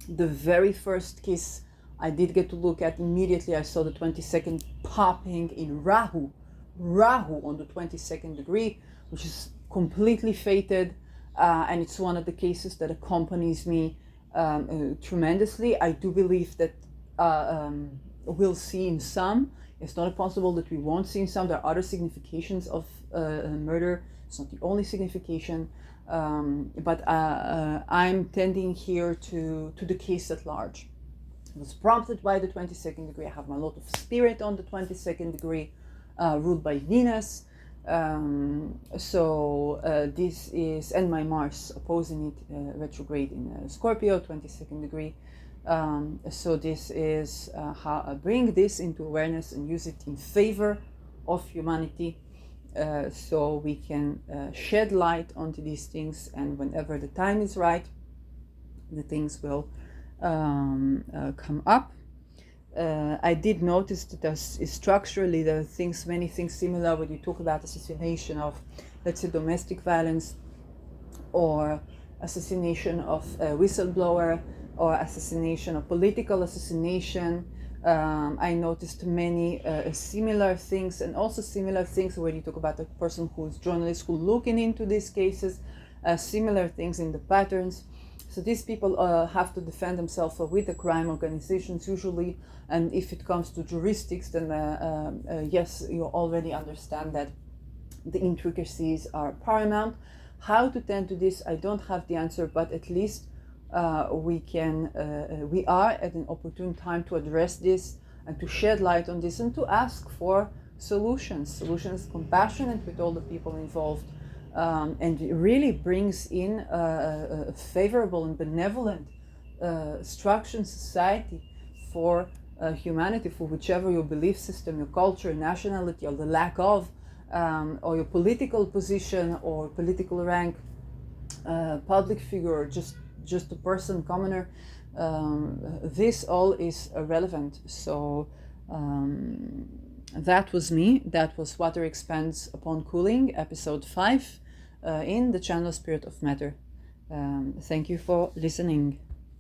The very first case I did get to look at, immediately I saw the 22nd popping in Rahu on the 22nd degree, which is completely fated, and it's one of the cases that accompanies me tremendously. I do believe that we'll see in some. It's not possible that we won't see in some. There are other significations of murder. It's not the only signification, but I'm tending here to the case at large. It was prompted by the 22nd degree. I have my lot of spirit on the 22nd degree, ruled by Venus. This is, and my Mars opposing it, retrograde in Scorpio, 22nd degree. So this is how I bring this into awareness and use it in favor of humanity, so we can shed light onto these things, and whenever the time is right, the things will come up. I did notice that structurally there are many things similar when you talk about assassination of, let's say, domestic violence, or assassination of a whistleblower, or assassination or political assassination. I noticed many similar things, and also similar things when you talk about a person who's journalist who looking into these cases, similar things in the patterns. So these people have to defend themselves with the crime organizations usually, and if it comes to juristics, then yes, you already understand that the intricacies are paramount. How to tend to this, I don't have the answer, but at least we are at an opportune time to address this and to shed light on this and to ask for solutions compassionate with all the people involved, and it really brings in a favorable and benevolent structure in society for humanity, for whichever your belief system, your culture, nationality, or the lack of, or your political position or political rank, public figure, or just a person, commoner. This all is irrelevant. So that was me. That was Water Expands Upon Cooling, episode 5. in the channel Spirit of Matter. Thank you for listening.